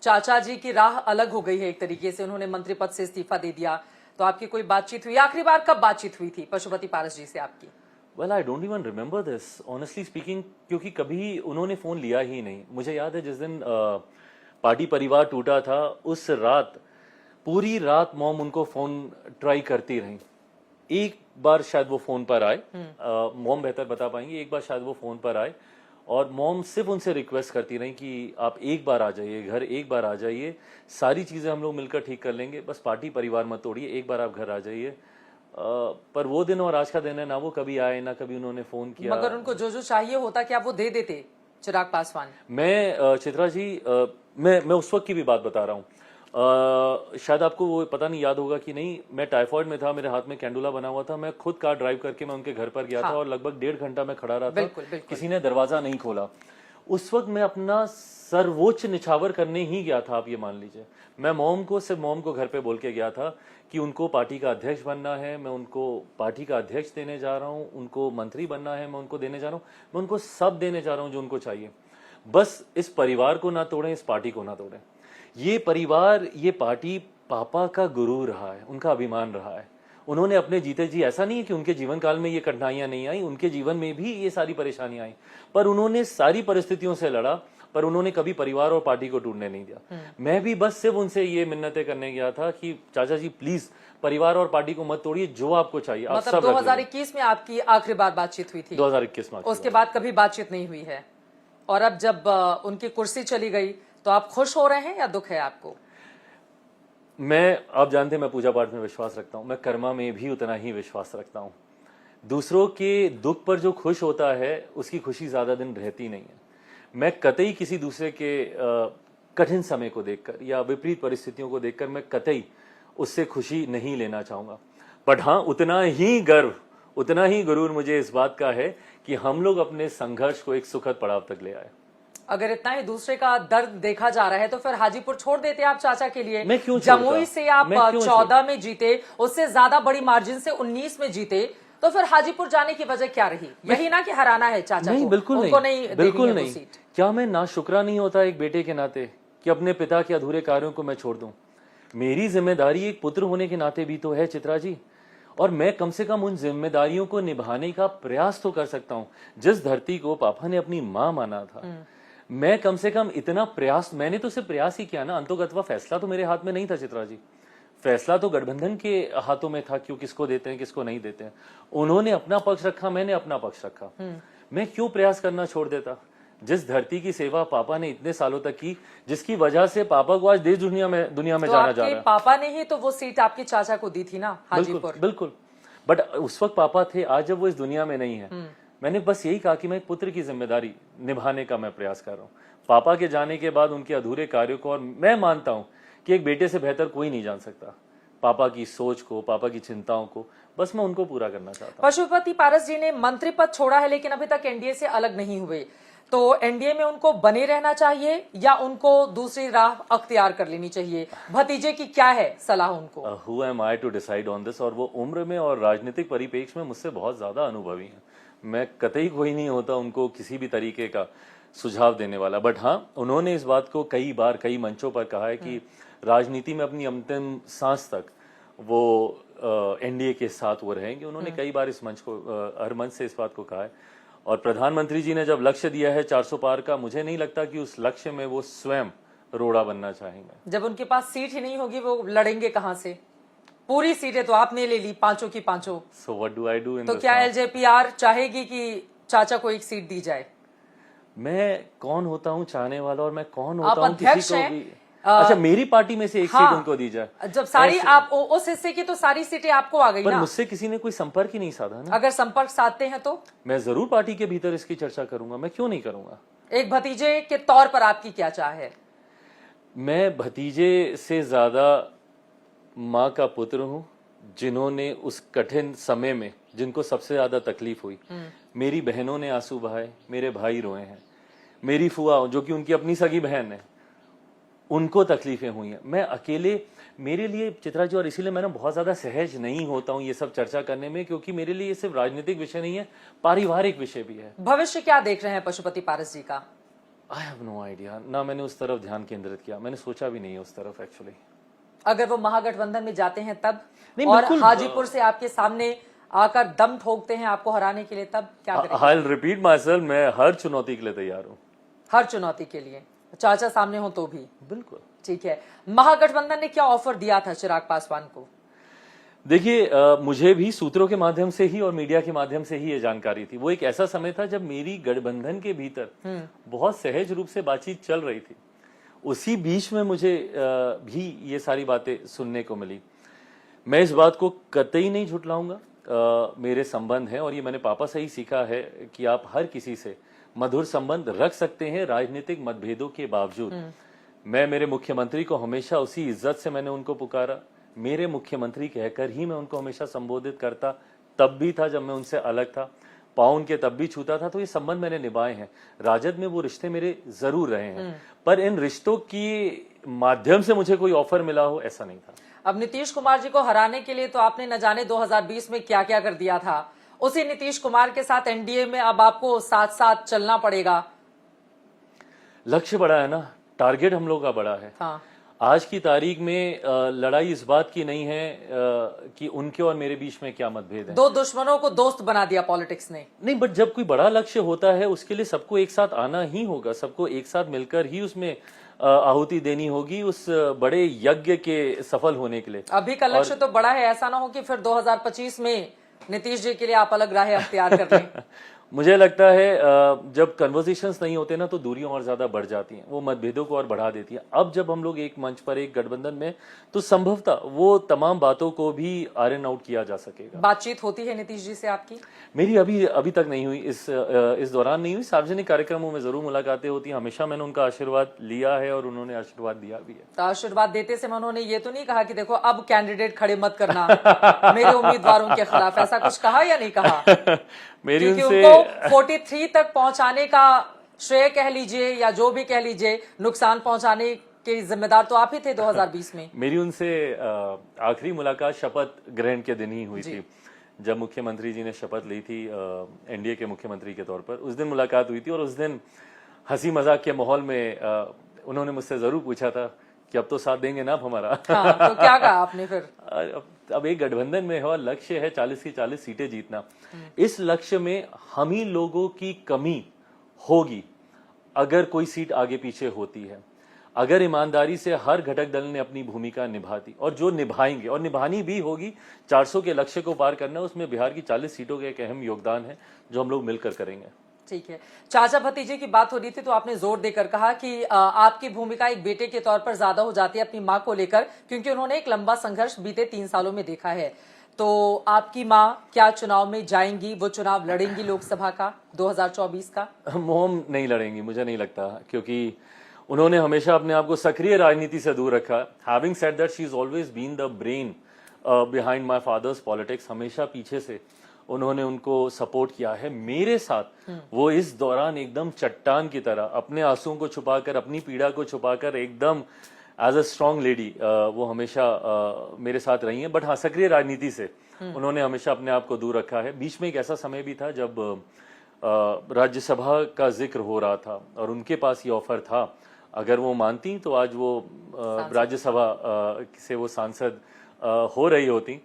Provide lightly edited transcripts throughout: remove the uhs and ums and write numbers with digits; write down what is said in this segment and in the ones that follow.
चाचा जी की राह अलग हो गई है एक तरीके से, उन्होंने मंत्री पद से इस्तीफा दे दिया, तो आपकी कोई बातचीत हुई? आखिरी बार कब बातचीत हुई थी पशुपति पारस जी से आपकी? Well I don't even remember this honestly speaking, क्योंकि कभी उन्होंने फोन लिया ही नहीं। मुझे याद है जिस दिन पार्टी परिवार टूटा था उस रात पूरी रात मॉम उनको फोन ट्राई करती रही। एक बार शायद वो फोन पर आए, मॉम बेहतर बता पाएंगे, एक बार शायद वो फोन पर आए और मॉम सिर्फ उनसे रिक्वेस्ट करती रही कि आप एक बार आ जाइए घर, एक बार आ जाइए, सारी चीजें हम लोग मिलकर ठीक कर लेंगे, बस पार्टी परिवार मत तोड़िए, एक बार आप घर आ जाइए। पर वो दिन और आज का दिन है, ना वो कभी आए ना कभी उन्होंने फोन किया। मगर उनको जो जो चाहिए होता क्या वो दे देते चिराग पासवान? मैं चित्रा जी, मैं उस वक्त की भी बात बता रहा हूँ। शायद आपको वो पता नहीं याद होगा कि नहीं, मैं टाइफॉइड में था, मेरे हाथ में कैंडुला बना हुआ था, मैं खुद कार ड्राइव करके मैं उनके घर पर गया था और लगभग 1.5 घंटा मैं खड़ा रहा था। किसी ने दरवाजा नहीं खोला। उस वक्त मैं अपना सर्वोच्च निछावर करने ही गया था, आप ये मान लीजिए। मैं मॉम को, सिर्फ मॉम को घर पे बोल के गया था कि उनको पार्टी का अध्यक्ष बनना है, मैं उनको पार्टी का अध्यक्ष देने जा रहा हूं, उनको मंत्री बनना है, मैं उनको देने जा रहा हूं, मैं उनको सब देने जा रहा हूं जो उनको चाहिए। बस इस परिवार को ना तोड़ें, इस पार्टी को ना तोड़ें। ये परिवार, ये पार्टी पापा का गुरु रहा है, उनका अभिमान रहा है। उन्होंने अपने जीते जी, ऐसा नहीं है कि उनके जीवन काल में ये कठिनाइयां नहीं आई, उनके जीवन में भी ये सारी परेशानियां आई, पर उन्होंने सारी परिस्थितियों से लड़ा, पर उन्होंने कभी परिवार और पार्टी को टूटने नहीं दिया। मैं भी बस सिर्फ उनसे ये मिन्नतें करने गया था कि चाचा जी प्लीज परिवार और पार्टी को मत तोड़िए, जो आपको चाहिए आप मतलब 2021 में आपकी आखिरी बार बातचीत हुई थी? 2021 में। उसके बाद कभी बातचीत नहीं हुई है? और अब जब उनकी कुर्सी चली गई तो आप खुश हो रहे हैं या दुख है आपको? आप जानते हैं मैं पूजा पाठ में विश्वास रखता हूं, मैं कर्मा में भी उतना ही विश्वास रखता हूं। दूसरों के दुख पर जो खुश होता है उसकी खुशी ज्यादा दिन रहती नहीं है। मैं कतई किसी दूसरे के कठिन समय को देखकर या विपरीत परिस्थितियों को देखकर मैं कतई उससे खुशी नहीं लेना चाहूंगा। बट हाँ, उतना ही गर्व, उतना ही गुरूर मुझे इस बात का है कि हम लोग अपने संघर्ष को एक सुखद पड़ाव तक ले आए। अगर इतना ही दूसरे का दर्द देखा जा रहा है तो फिर हाजीपुर छोड़ देते आप चाचा के लिए? मैं क्यों? जमुई से आप 14 में जीते, उससे ज्यादा बड़ी मार्जिन से 19 में जीते, तो फिर हाजीपुर जाने की वजह क्या रही? यही ना कि हराना है चाचा नहीं, को? बिल्कुल उनको नहीं, बिल्कुल नहीं। क्या मैं ना शुक्रा नहीं होता एक बेटे के नाते कि अपने पिता के अधूरे कार्यों को मैं छोड़ दूं? मेरी जिम्मेदारी एक पुत्र होने के नाते भी तो है चित्रा जी, और मैं कम से कम उन जिम्मेदारियों को निभाने का प्रयास तो कर सकता हूं। जिस धरती को पापा ने अपनी मां माना था, मैं कम से कम इतना प्रयास, मैंने तो सिर्फ प्रयास ही किया ना, अंतोगत्वा फैसला तो मेरे हाथ में नहीं था चित्रा जी। फैसला तो गठबंधन के हाथों में था, क्यों किसको देते हैं किसको नहीं देते हैं। उन्होंने अपना पक्ष रखा, मैंने अपना पक्ष रखा। मैं क्यों प्रयास करना छोड़ देता? जिस धरती की सेवा पापा ने इतने सालों तक की, जिसकी वजह से पापा को आज देश दुनिया में तो जाना जा रहा है। पापा ने ही तो वो सीट आपके चाचा को दी थी ना हाजीपुर? बिल्कुल। बट उस वक्त पापा थे, आज जब वो इस दुनिया में नहीं है, मैंने बस यही कहा कि मैं एक पुत्र की जिम्मेदारी निभाने का मैं प्रयास कर रहा हूँ। पापा के जाने के बाद उनके अधूरे कार्यों को, और मैं मानता हूं कि एक बेटे से बेहतर कोई नहीं जान सकता पापा की सोच को, पापा की चिंताओं को, बस मैं उनको पूरा करना चाहता हूं। पशुपति पारस जी ने मंत्री पद छोड़ा है लेकिन अभी तक एनडीए से अलग नहीं हुए, तो एनडीए में उनको बने रहना चाहिए या उनको दूसरी राह अख्तियार कर लेनी चाहिए? भतीजे की क्या है सलाह उनको? Who am I to decide on this? और वो उम्र में और राजनीतिक परिप्रेक्ष्य में मुझसे बहुत ज्यादा अनुभवी हैं। मैं कतई कोई नहीं होता उनको किसी भी तरीके का सुझाव देने वाला। बट हाँ, उन्होंने इस बात को कई बार कई मंचों पर कहा है कि राजनीति में अपनी अंतिम सांस तक वो एनडीए के साथ वो रहेंगे। उन्होंने कई बार इस मंच को, हर मंच से इस बात को कहा है। और प्रधानमंत्री जी ने जब लक्ष्य दिया है 400 पार का, मुझे नहीं लगता कि उस लक्ष्य में वो स्वयं रोड़ा बनना चाहेंगे। जब उनके पास सीट ही नहीं होगी वो लड़ेंगे कहां से? पूरी सीटें तो आपने ले ली, 5 की 5। So what do I do in? तो क्या एलजेपीआर चाहेगी कि चाचा को एक सीट दी जाए? मैं कौन होता हूँ चाहने वाला, और मैं कौन होता हूँ किसी को भी? अच्छा, मेरी पार्टी में से एक सीट उनको दी जाए? जब सारी आप उस हिस्से की, तो सारी सीटें आपको आ गई पर ना? मुझसे किसी ने कोई संपर्क ही नहीं साधा ना। अगर संपर्क साधते हैं तो मैं जरूर पार्टी के भीतर इसकी चर्चा करूंगा, मैं क्यों नहीं करूंगा। एक भतीजे के तौर पर आपकी क्या चाह है? मैं भतीजे से ज्यादा माँ का पुत्र हूँ, जिन्होंने उस कठिन समय में, जिनको सबसे ज्यादा तकलीफ हुई, मेरी बहनों ने आंसू बहाए, मेरे भाई रोए हैं, मेरी फुआ जो कि उनकी अपनी सगी बहन है, उनको तकलीफें हुई हैं। मैं अकेले, मेरे लिए चित्रा जी, और इसीलिए मैं ना बहुत ज्यादा सहज नहीं होता हूँ ये सब चर्चा करने में, क्योंकि मेरे लिए ये सिर्फ राजनीतिक विषय नहीं है, पारिवारिक विषय भी है। भविष्य क्या देख रहे हैं पशुपति पारस जी का? आई हैव नो आइडिया ना, मैंने उस तरफ ध्यान केंद्रित किया, मैंने सोचा भी नहीं है उस तरफ एक्चुअली। अगर वो महागठबंधन में जाते हैं तब, नहीं, और बिल्कुल, हाजीपुर से आपके सामने आकर दम ठोकते हैं आपको हराने के लिए, तब क्या करेंगे? I will repeat my self, मैं हर चुनौती के लिए तैयार हूँ। हर चुनौती के लिए चाचा सामने हो तो भी? बिल्कुल। ठीक है, महागठबंधन ने क्या ऑफर दिया था चिराग पासवान को? देखिए, मुझे भी सूत्रों के माध्यम से ही और मीडिया के माध्यम से ही ये जानकारी थी। वो एक ऐसा समय था जब मेरी गठबंधन के भीतर बहुत सहज रूप से बातचीत चल रही थी। उसी बीच में मुझे भी ये सारी बातें सुनने को मिली। मैं इस बात को कतई नहीं झुठलाऊंगा, मेरे संबंध हैं और ये मैंने पापा से ही सीखा है कि आप हर किसी से मधुर संबंध रख सकते हैं राजनीतिक मतभेदों के बावजूद। मैं मेरे मुख्यमंत्री को हमेशा उसी इज्जत से मैंने उनको पुकारा, मेरे मुख्यमंत्री कहकर ही मैं उनको हमेशा संबोधित करता, तब भी था जब मैं उनसे अलग था, पाँव उनके तब भी छूता था। तो ये संबंध मैंने निभाए हैं। राजद में वो रिश्ते मेरे जरूर रहे हैं, पर इन रिश्तों की माध्यम से मुझे कोई ऑफर मिला हो ऐसा नहीं था। अब नीतीश कुमार जी को हराने के लिए तो आपने न जाने 2020 में क्या क्या कर दिया था। उसी नीतीश कुमार के साथ एनडीए में अब आपको साथ साथ चलना पड़ेगा। लक्ष्य बड़ा है ना, टारगेट हम लोग का बड़ा है। हाँ। आज की तारीख में लड़ाई इस बात की नहीं है कि उनके और मेरे बीच में क्या मतभेद है। दो दुश्मनों को दोस्त बना दिया पॉलिटिक्स ने। नहीं, बट जब कोई बड़ा लक्ष्य होता है उसके लिए सबको एक साथ आना ही होगा, सबको एक साथ मिलकर ही उसमें आहुति देनी होगी उस बड़े यज्ञ के सफल होने के लिए। अभी का लक्ष्य तो बड़ा है, ऐसा ना हो कि फिर 2025 में नीतीश जी के लिए आप अलग राह अख्तियार कर लें। मुझे लगता है जब कन्वर्सेशंस नहीं होते ना तो दूरियां और ज्यादा बढ़ जाती हैं, वो मतभेदों को और बढ़ा देती हैं। अब जब हम लोग एक मंच पर, एक गठबंधन में, तो संभवतः वो तमाम बातों को भी आयरन आउट किया जा सकेगा। बातचीत होती है नीतीश जी से आपकी? मेरी अभी तक नहीं हुई, इस दौरान नहीं हुई। सार्वजनिक कार्यक्रमों में जरूर मुलाकातें होती हैं, हमेशा मैंने उनका आशीर्वाद लिया है और उन्होंने आशीर्वाद दिया भी है। तो आशीर्वाद देते समय उन्होंने ये तो नहीं कहा कि देखो अब कैंडिडेट खड़े मत करना मेरे उम्मीदवारों के खिलाफ, ऐसा कुछ कहा या नहीं कहा? मेरी क्योंकि उनसे उनको 43 तक पहुंचाने का श्रेय कह लीजिए या जो भी कह लीजिए, नुकसान पहुंचाने के जिम्मेदार तो आप ही थे 2020 में। मेरी उनसे आखिरी मुलाकात शपथ ग्रहण के दिन ही हुई थी, जब मुख्यमंत्री जी ने शपथ ली थी एनडीए के मुख्यमंत्री के तौर पर। उस दिन मुलाकात हुई थी और उस दिन हंसी मजाक के माहौल में उन्होंने मुझसे जरूर पूछा था कि अब तो साथ देंगे ना आप हमारा। हाँ, तो क्या कहा आपने फिर? अब एक गठबंधन में है और लक्ष्य है 40 की 40 सीटें जीतना। इस लक्ष्य में हम ही लोगों की कमी होगी अगर कोई सीट आगे पीछे होती है। अगर ईमानदारी से हर घटक दल ने अपनी भूमिका निभा दी और जो निभाएंगे और निभानी भी होगी, 400 के लक्ष्य को पार करना, उसमें बिहार की 40 सीटों का एक अहम योगदान है जो हम लोग मिलकर करेंगे। ठीक है, चाचा भतीजे की बात हो रही थी तो आपने जोर देकर कहा कि आपकी भूमिका एक बेटे के तौर पर ज्यादा हो जाती है अपनी माँ को लेकर, क्योंकि उन्होंने एक लंबा संघर्ष बीते 3 सालों में देखा है। तो आपकी माँ क्या चुनाव में जाएंगी, वो चुनाव लड़ेंगी लोकसभा का 2024 का? मोम नहीं लड़ेंगी, मुझे नहीं लगता, क्योंकि उन्होंने हमेशा अपने आप को सक्रिय राजनीति से दूर रखा। Having said that, she is always been the brain behind my father's politics. हमेशा पीछे से उन्होंने उनको सपोर्ट किया है। मेरे साथ वो इस दौरान एकदम चट्टान की तरह अपने आंसुओं को छुपाकर, अपनी पीड़ा को छुपाकर, एकदम एज अ स्ट्रांग लेडी वो हमेशा मेरे साथ रही हैं। बट हाँ, सक्रिय राजनीति से उन्होंने हमेशा अपने आप को दूर रखा है। बीच में एक ऐसा समय भी था जब राज्यसभा का जिक्र हो रहा था और उनके पास ये ऑफर था, अगर वो मानती तो आज वो राज्यसभा से वो सांसद हो रही होती।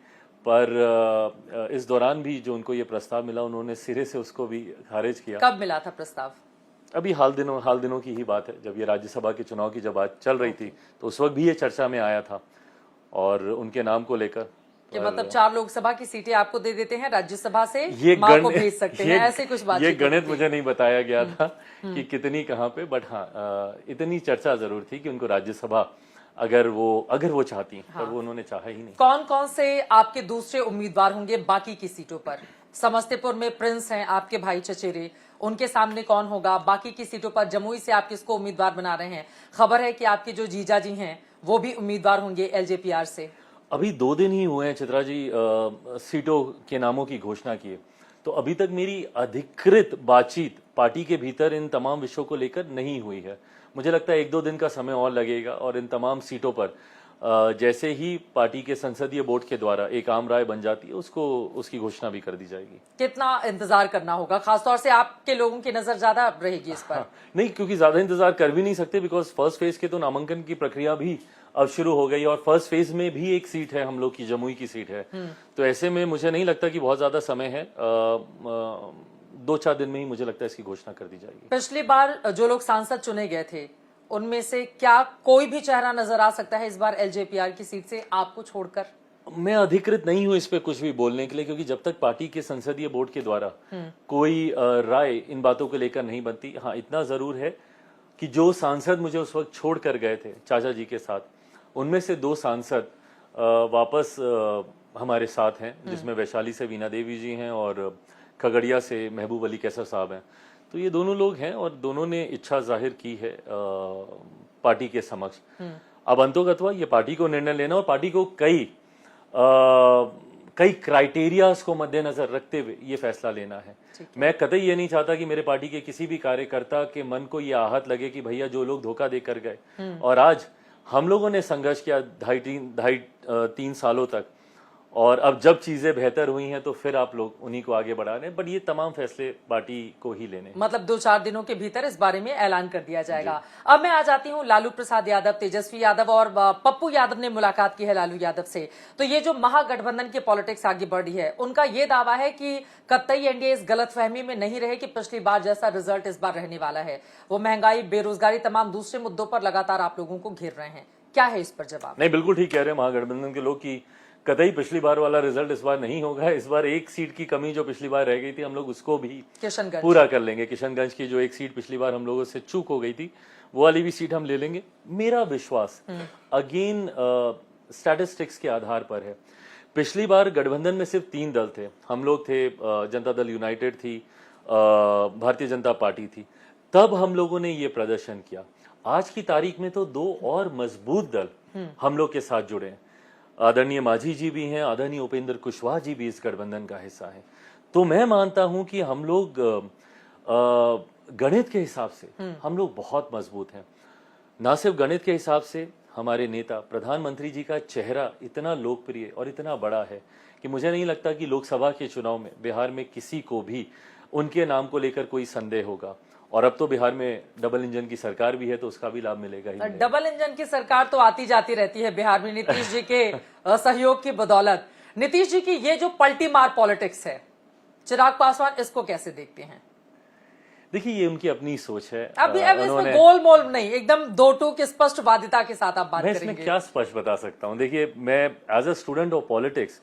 पर इस दौरान भी जो उनको ये प्रस्ताव मिला, उन्होंने सिरे से उसको भी खारिज किया। कब मिला था प्रस्ताव? अभी हाल दिनों की ही बात है, जब ये राज्यसभा के चुनाव की जब बात चल रही थी तो उस वक्त भी ये चर्चा में आया था और उनके नाम को लेकर कि मतलब 4 लोकसभा की सीटें आपको दे देते हैं, राज्यसभा से ये मां को भेज सकते हैं, ऐसे कुछ बात। ये गणित मुझे नहीं बताया गया था कि कितनी कहाँ पे, बट हाँ इतनी चर्चा जरूर थी कि उनको राज्यसभा अगर वो चाहती, पर वो उन्होंने चाहा ही नहीं। कौन कौन से आपके दूसरे उम्मीदवार होंगे बाकी की सीटों पर? समस्तीपुर में प्रिंस हैं आपके भाई चचेरे, उनके सामने कौन होगा? बाकी की सीटों पर जमुई से आप किसको उम्मीदवार बना रहे हैं? खबर है कि आपके जो जीजा जी हैं वो भी उम्मीदवार होंगे एलजेपीआर से। अभी 2 दिन ही हुए हैं चित्रा जी सीटों के नामों की घोषणा किए, तो अभी तक मेरी अधिकृत बातचीत पार्टी के भीतर इन तमाम विषयों को लेकर नहीं हुई है। मुझे लगता है 1-2 दिन का समय और लगेगा और इन तमाम सीटों पर जैसे ही पार्टी के संसदीय बोर्ड के द्वारा एक आम राय बन जाती है उसको उसकी घोषणा भी कर दी जाएगी। कितना इंतजार करना होगा, खासतौर से आपके लोगों की नजर ज्यादा रहेगी इस पर? हाँ, नहीं, क्योंकि ज्यादा इंतजार कर भी नहीं सकते, बिकॉज फर्स्ट फेज के तो नामांकन की प्रक्रिया भी अब शुरू हो गई और फर्स्ट फेज में भी एक सीट है हम लोग की, जमुई की सीट है। तो ऐसे में मुझे नहीं लगता कि बहुत ज्यादा समय है, 2-4 दिन में ही मुझे लगता है इसकी घोषणा कर दी जाएगी। पिछली बार जो लोग सांसद चुने गए थे उनमें से क्या कोई भी चेहरा नजर आ सकता है इस बार एलजेपीआर की सीट से आपको छोड़कर? मैं अधिकृत नहीं हूं इस पे कुछ भी बोलने के लिए, क्योंकि जब तक पार्टी के संसदीय बोर्ड के द्वारा कोई राय इन बातों को लेकर नहीं बनती। हाँ, इतना जरूर है कि जो सांसद मुझे उस वक्त छोड़ कर गए थे चाचा जी के साथ, उनमें से 2 सांसद वापस हमारे साथ हैं, जिसमें वैशाली से वीणा देवी जी हैं और खगड़िया से महबूब अली कैसर साहब हैं। तो ये दोनों लोग हैं और दोनों ने इच्छा जाहिर की है पार्टी के समक्ष। अब अंतोगत्वा ये पार्टी को निर्णय लेना और पार्टी को कई क्राइटेरियाज को मद्देनजर रखते हुए ये फैसला लेना है। मैं कतई ये नहीं चाहता कि मेरे पार्टी के किसी भी कार्यकर्ता के मन को ये आहत लगे कि भैया जो लोग धोखा देकर गए और आज हम लोगों ने संघर्ष किया 2.5-3 सालों तक, और अब जब चीजें बेहतर हुई हैं तो फिर आप लोग उन्हीं को आगे बढ़ा रहे हैं। बट ये तमाम फैसले पार्टी को ही लेने हैं। मतलब 2-4 दिनों के भीतर इस बारे में ऐलान कर दिया जाएगा। अब मैं आ जाती हूँ लालू प्रसाद यादव, तेजस्वी यादव और पप्पू यादव ने मुलाकात की है लालू यादव से। तो ये जो महागठबंधन की पॉलिटिक्स आगे बढ़ी है, उनका ये दावा है कि कतई एनडीए इस गलतफहमी में नहीं रहे कि पिछली बार जैसा रिजल्ट इस बार रहने वाला है। वो महंगाई, बेरोजगारी, तमाम दूसरे मुद्दों पर लगातार आप लोगों को घेर रहे हैं। क्या है इस पर जवाब? नहीं, बिल्कुल ठीक कह रहे हैं महागठबंधन के लोग कि कतई पिछली बार वाला रिजल्ट इस बार नहीं होगा। इस बार एक सीट की कमी जो पिछली बार रह गई थी, हम लोग उसको भी पूरा कर लेंगे। किशनगंज की जो एक सीट पिछली बार हम लोगों से चूक हो गई थी, वो वाली भी सीट हम ले लेंगे। मेरा विश्वास अगेन स्टैटिस्टिक्स के आधार पर है। पिछली बार गठबंधन में सिर्फ 3 दल थे, हम लोग थे, जनता दल यूनाइटेड थी, भारतीय जनता पार्टी थी। तब हम लोगों ने ये प्रदर्शन किया। आज की तारीख में तो 2 और मजबूत दल हम लोग के साथ जुड़े हैं। आदरणीय मांझी जी भी हैं, आदरणीय उपेंद्र कुशवाहा जी भी इस गठबंधन का हिस्सा है। तो मैं मानता हूं कि हम लोग गणित के हिसाब से हम लोग बहुत मजबूत हैं। ना सिर्फ गणित के हिसाब से, हमारे नेता प्रधानमंत्री जी का चेहरा इतना लोकप्रिय और इतना बड़ा है कि मुझे नहीं लगता कि लोकसभा के चुनाव में बिहार में किसी को भी उनके नाम को लेकर कोई संदेह होगा। और अब तो बिहार में डबल इंजन की सरकार भी है, तो उसका भी लाभ मिलेगा ही। डबल इंजन की सरकार तो आती जाती रहती है बिहार में नीतीश जी के सहयोग की बदौलत। नीतीश जी की ये जो पलटी मार पॉलिटिक्स है, चिराग पासवान इसको कैसे देखते हैं? देखिए, ये उनकी अपनी सोच है। अब इसमें गोल मोल नहीं, एकदम 2 टूक स्पष्ट वादिता के साथ आप बात करेंगे। मैं इसमें क्या स्पष्ट बता सकता हूँ? देखिए, मैं as a student of politics,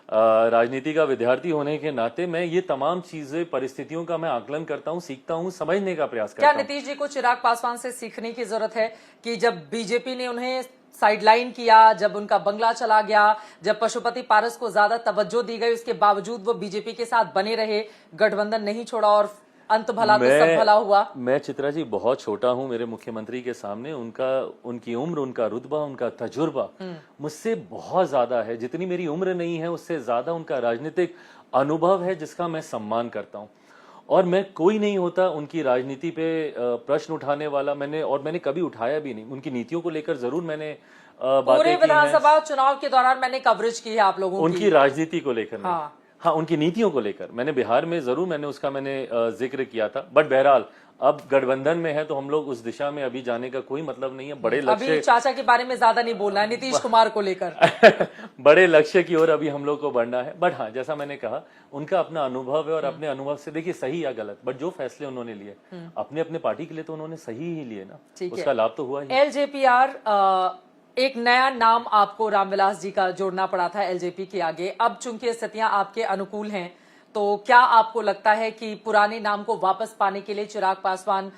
राजनीति का विद्यार्थी होने के नाते मैं ये तमाम चीजें, परिस्थितियों का मैं आकलन करता हूँ, सीखता हूँ, समझने का प्रयास करता हूँ। क्या नीतीश जी को चिराग पासवान से सीखने की जरूरत है कि जब बीजेपी ने उन्हें साइडलाइन किया, जब उनका बंगला चला गया, जब पशुपति पारस को ज्यादा तवज्जो दी गई, उसके बावजूद वो बीजेपी के साथ बने रहे, गठबंधन नहीं छोड़ा और अंत भला तो सब भला हुआ? मैं चित्रा जी बहुत छोटा हूं मेरे मुख्यमंत्री के सामने। उनकी उम्र, उनका रुतबा, उनका तजुर्बा मुझसे बहुत ज्यादा है। जितनी मेरी उम्र नहीं है, उससे ज्यादा उनका राजनीतिक अनुभव है, जिसका मैं सम्मान करता हूं। और मैं कोई नहीं होता उनकी राजनीति पे प्रश्न उठाने वाला। मैंने कभी उठाया भी नहीं। उनकी नीतियों को लेकर जरूर मैंने पूरे विधानसभा चुनाव के दौरान मैंने कवरेज की है आप लोगों की। उनकी राजनीति को लेकर हाँ, उनकी नीतियों को लेकर मैंने बिहार में जरूर उसका जिक्र किया था। बट बहरहाल अब गठबंधन में है तो हम लोग उस दिशा में अभी जाने का कोई मतलब नहीं है। बड़े लक्ष्य, अभी चाचा के बारे में ज्यादा नहीं बोलना है नीतीश कुमार को लेकर। बड़े लक्ष्य की ओर अभी हम लोग को बढ़ना है। बट हाँ, जैसा मैंने कहा, उनका अपना अनुभव है और अपने अनुभव से, देखिए सही या गलत, बट जो फैसले उन्होंने लिए अपने अपने पार्टी के लिए, तो उन्होंने सही ही लिए ना, उसका लाभ तो हुआ ही। एलजेपीआर, एक नया नाम आपको रामविलास जी का जोड़ना पड़ा था एलजेपी के आगे। अब चूंकि स्थितियां आपके अनुकूल हैं, तो क्या आपको लगता है कि पुराने नाम को वापस पाने के लिए चिराग पासवान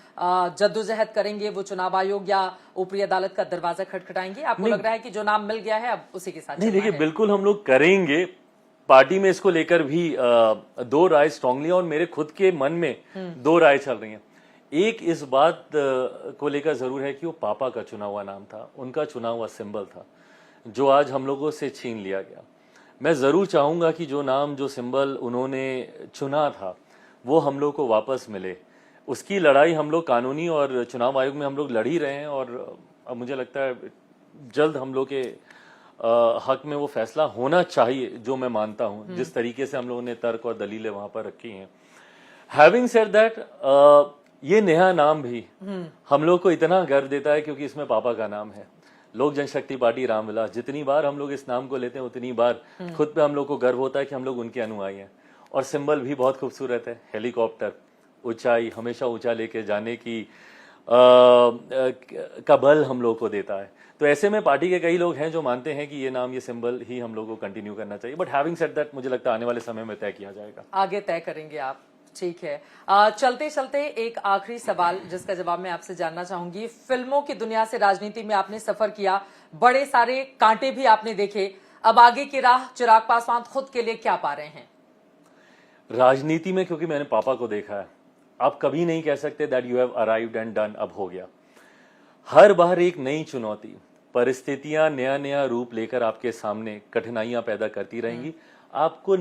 जद्दोजहद करेंगे? वो चुनाव आयोग या ऊपरी अदालत का दरवाजा खटखटाएंगे? आपको लग रहा है कि जो नाम मिल गया है अब उसी के साथ? नहीं, देखिए बिल्कुल हम लोग करेंगे। पार्टी में इसको लेकर भी 2 राय स्ट्रांगली, और मेरे खुद के मन में 2 राय चल रही हैं। एक इस बात को लेकर जरूर है कि वो पापा का चुना हुआ नाम था, उनका चुना हुआ सिंबल था, जो आज हम लोगों से छीन लिया गया। मैं जरूर चाहूंगा कि जो नाम, जो सिंबल उन्होंने चुना था, वो हम लोग को वापस मिले। उसकी लड़ाई हम लोग कानूनी और चुनाव आयोग में हम लोग लड़ ही रहे हैं। और अब मुझे लगता है जल्द हम लोग के हक में वो फैसला होना चाहिए, जो मैं मानता हूं, जिस तरीके से हम लोगों ने तर्क और दलीलें वहां पर रखी हैं। हैविंग सेड दैट, ये नया नाम भी हम लोग को इतना गर्व देता है क्योंकि इसमें पापा का नाम है। लोक जनशक्ति पार्टी रामविलास, जितनी बार हम लोग इस नाम को लेते हैं उतनी बार खुद पे हम लोग को गर्व होता है कि हम लोग उनके अनुयायी हैं। और सिंबल भी बहुत खूबसूरत है, हेलीकॉप्टर, ऊंचाई, हमेशा ऊंचा लेके जाने की का बल हम लोग को देता है। तो ऐसे में पार्टी के कई लोग हैं जो मानते हैं कि ये नाम, ये सिंबल ही हम लोग को कंटिन्यू करना चाहिए। बट हैविंग सेड दैट, मुझे लगता है आने वाले समय में तय किया जाएगा। आगे तय करेंगे आप, ठीक है। चलते चलते एक आखिरी सवाल जिसका जवाब मैं आपसे जानना चाहूंगी। फिल्मों की दुनिया से राजनीति में आपने सफर किया, बड़े सारे कांटे भी आपने देखे, अब आगे की राह चिराग पासवान खुद के लिए क्या पा रहे हैं? राजनीति में क्योंकि मैंने पापा को देखा है, आप कभी नहीं कह सकते that you have arrived and done, अब हो गया। हर बार एक नई चुनौती, परिस्थितियां नया नया रूप लेकर आपके सामने कठिनाइयां पैदा करती रहेंगी। आपको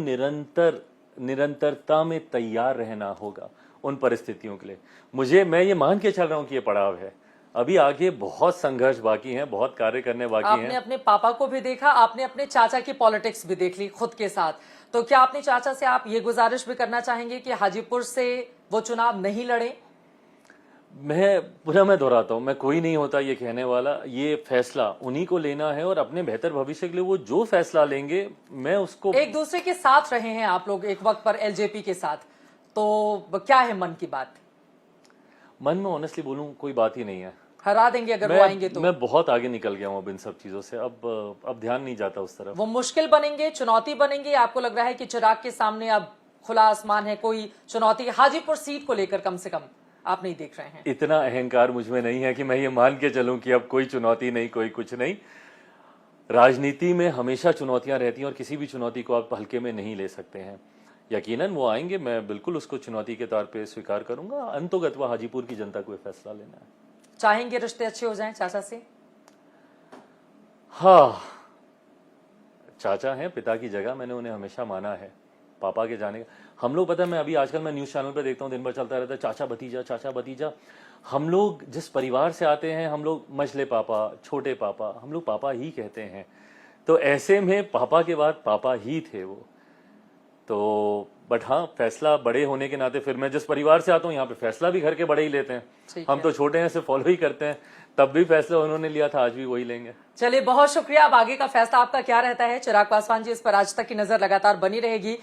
निरंतरता में तैयार रहना होगा उन परिस्थितियों के लिए। मैं ये मान के चल रहा हूं कि ये पड़ाव है, अभी आगे बहुत संघर्ष बाकी है, बहुत कार्य करने बाकी हैं। आपने अपने पापा को भी देखा, आपने अपने चाचा की पॉलिटिक्स भी देख ली खुद के साथ, तो क्या अपने चाचा से आप ये गुजारिश भी करना चाहेंगे कि हाजीपुर से वो चुनाव नहीं लड़े? मैं दोहराता हूं, मैं कोई नहीं होता ये कहने वाला, ये फैसला उन्हीं को लेना है और अपने बेहतर भविष्य के लिए वो जो फैसला लेंगे मैं उसको। एक दूसरे के साथ रहे हैं आप लोग एक वक्त पर एलजेपी के साथ, तो क्या है मन की बात? मन में ऑनेस्टली बोलूं कोई बात ही नहीं है। हरा देंगे अगर वो आएंगे तो? मैं बहुत आगे निकल गया हूं अब इन सब चीजों से, अब ध्यान नहीं जाता उस तरफ। वो मुश्किल बनेंगे, चुनौती बनेंगे? आपको लग रहा है कि चिराग के सामने अब खुला आसमान है, कोई चुनौती हाजीपुर सीट को लेकर कम से कम आप नहीं देख रहे हैं? इतना अहंकार मुझ में नहीं है कि मैं ये मान के चलूं कि अब कोई चुनौती नहीं, कोई कुछ नहीं। राजनीति में हमेशा चुनौतियां रहती हैं और किसी भी चुनौती को आप हल्के में नहीं ले सकते हैं। यकीनन वो आएंगे, मैं बिल्कुल उसको चुनौती के तौर पे स्वीकार करूंगा। अंतोगत्वा हाजीपुर की जनता को फैसला लेना है। चाहेंगे रिश्ते अच्छे हो जाएं चाचा से? हाँ, चाचा हैं, पिता की जगह मैंने उन्हें हमेशा माना है। पापा के जाने का हम लोग, पता है, मैं अभी आजकल मैं न्यूज़ चैनल पे देखता हूँ, दिन भर चलता रहता है चाचा भतीजा, चाचा भतीजा। हम लोग जिस परिवार से आते हैं, हम लोग मझले पापा, छोटे पापा, हम लोग पापा ही कहते हैं। तो ऐसे में पापा के बाद पापा ही थे वो। तो बट हाँ, फैसला बड़े होने के नाते, फिर मैं जिस परिवार से आता हूँ यहाँ पे फैसला भी घर के बड़े ही लेते हैं। हम तो छोटे हैं, सिर्फ फॉलो ही करते हैं। तब भी फैसला उन्होंने लिया था, आज भी वही लेंगे। चलिए, बहुत शुक्रिया। अब आगे का फैसला आपका क्या रहता है चिराग पासवान जी, इस पर आज तक की नजर लगातार बनी रहेगी।